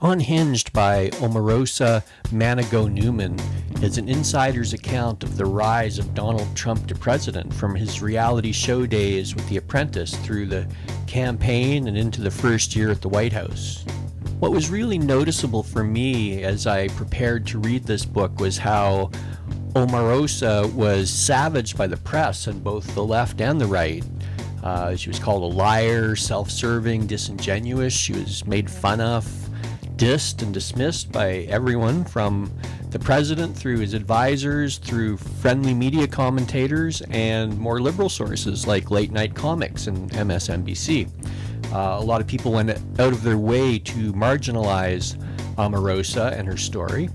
Unhinged by Omarosa, Manigault, Newman is an insider's account of the rise of Donald Trump to president from his reality show days with The Apprentice through the campaign and into the first year at the White House. What was really noticeable for me as I prepared to read this book was how Omarosa was savaged by the press on both the left and the right. She was called a liar, self-serving, disingenuous. She was made fun of, dissed and dismissed by everyone from the president through his advisors, through friendly media commentators, and more liberal sources like late night comics and MSNBC. A lot of people went out of their way to marginalize Omarosa and her story.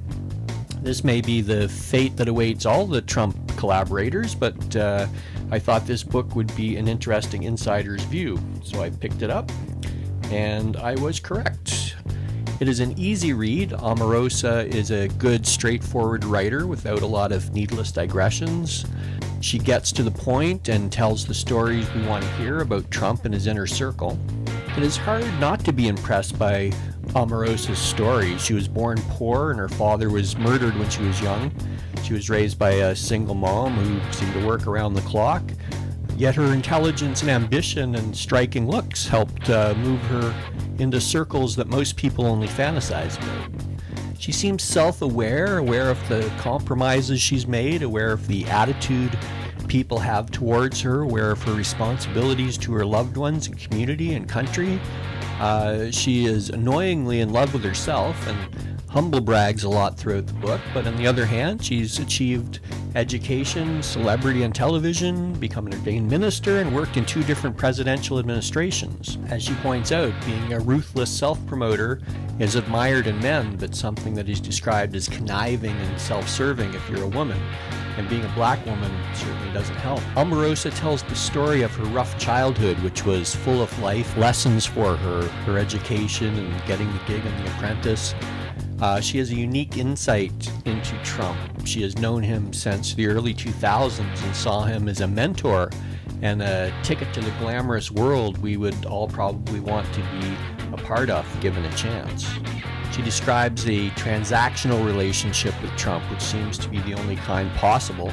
This may be the fate that awaits all the Trump collaborators, but I thought this book would be an interesting insider's view, so I picked it up, and I was correct. It is an easy read. Omarosa is a good, straightforward writer without a lot of needless digressions. She gets to the point and tells the stories we want to hear about Trump and his inner circle. It is hard not to be impressed by Omarosa's story. She was born poor and her father was murdered when she was young. She was raised by a single mom who seemed to work around the clock. Yet her intelligence and ambition and striking looks helped move her into circles that most people only fantasize about. She seems self-aware, aware of the compromises she's made, aware of the attitude people have towards her, aware of her responsibilities to her loved ones and community and country. She is annoyingly in love with herself and humble brags a lot throughout the book, but on the other hand, she's achieved education, celebrity on television, become an ordained minister, and worked in 2 different presidential administrations. As she points out, being a ruthless self-promoter is admired in men, but something that is described as conniving and self-serving if you're a woman. And being a black woman certainly doesn't help. Omarosa tells the story of her rough childhood, which was full of life lessons for her, her education and getting the gig on The Apprentice. She has a unique insight into Trump. She has known him since the early 2000s and saw him as a mentor and a ticket to the glamorous world we would all probably want to be a part of given a chance. She describes a transactional relationship with Trump, which seems to be the only kind possible.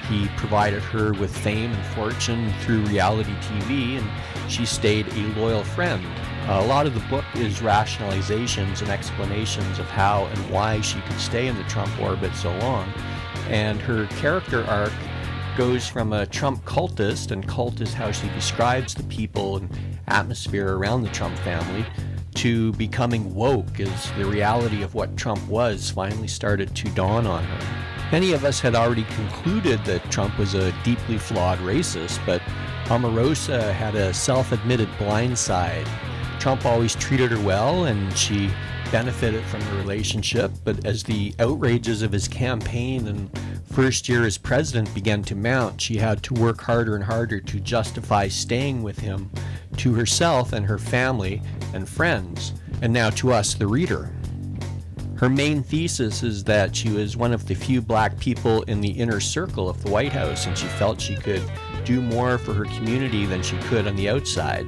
He provided her with fame and fortune through reality TV, and she stayed a loyal friend. A lot of the book is rationalizations and explanations of how and why she could stay in the Trump orbit so long. And her character arc goes from a Trump cultist, and cult is how she describes the people and atmosphere around the Trump family, to becoming woke as the reality of what Trump was finally started to dawn on her. Many of us had already concluded that Trump was a deeply flawed racist, but Omarosa had a self-admitted blind side. Trump always treated her well, and she benefited from the relationship, but as the outrages of his campaign and first year as president began to mount, she had to work harder and harder to justify staying with him to herself and her family and friends, and now to us, the reader. Her main thesis is that she was one of the few black people in the inner circle of the White House, and she felt she could do more for her community than she could on the outside.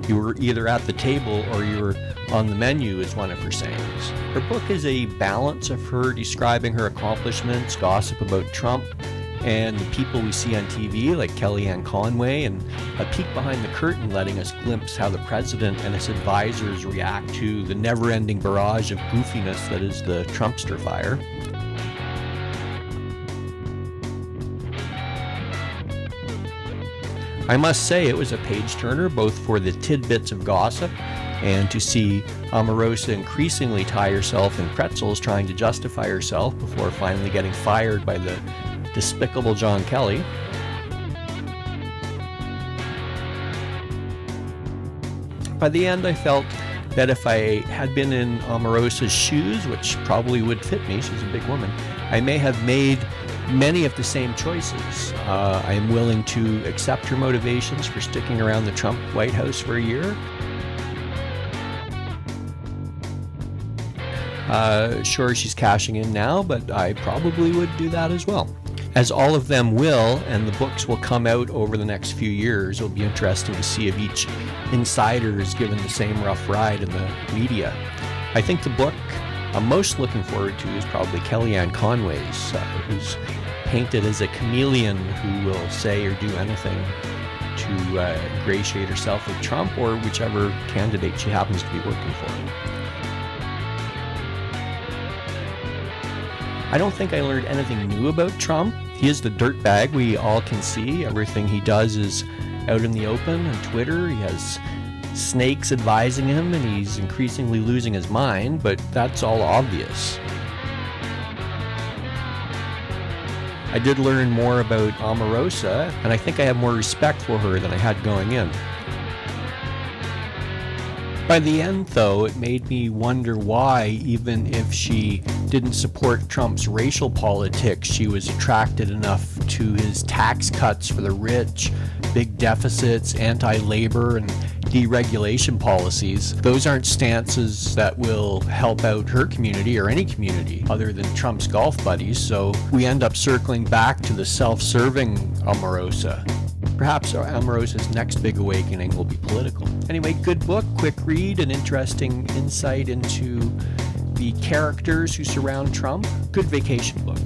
You were either at the table or you were on the menu, is one of her sayings. Her book is a balance of her describing her accomplishments, gossip about Trump, and the people we see on TV like Kellyanne Conway, and a peek behind the curtain letting us glimpse how the president and his advisors react to the never-ending barrage of goofiness that is the Trumpster fire. I must say it was a page-turner, both for the tidbits of gossip and to see Omarosa increasingly tie herself in pretzels trying to justify herself before finally getting fired by the despicable John Kelly. By the end, I felt that if I had been in Omarosa's shoes, which probably would fit me, she's a big woman, I may have made many of the same choices. I am willing to accept her motivations for sticking around the Trump White House for a year. Sure, she's cashing in now, but I probably would do that as well. As all of them will, and the books will come out over the next few years, it'll be interesting to see if each insider is given the same rough ride in the media. I think the book I'm most looking forward to is probably Kellyanne Conway's, who's painted as a chameleon who will say or do anything to ingratiate herself with Trump or whichever candidate she happens to be working for. I don't think I learned anything new about Trump. He is the dirtbag we all can see. Everything he does is out in the open on Twitter. He has snakes advising him and he's increasingly losing his mind, but that's all obvious. I did learn more about Omarosa, and I think I have more respect for her than I had going in. By the end, though, it made me wonder why, even if she didn't support Trump's racial politics, she was attracted enough to his tax cuts for the rich, big deficits, anti-labor, and deregulation policies. Those aren't stances that will help out her community or any community other than Trump's golf buddies, so we end up circling back to the self-serving Omarosa. Perhaps Omarosa's next big awakening will be political. Anyway, good book, quick read, an interesting insight into the characters who surround Trump. Good vacation book.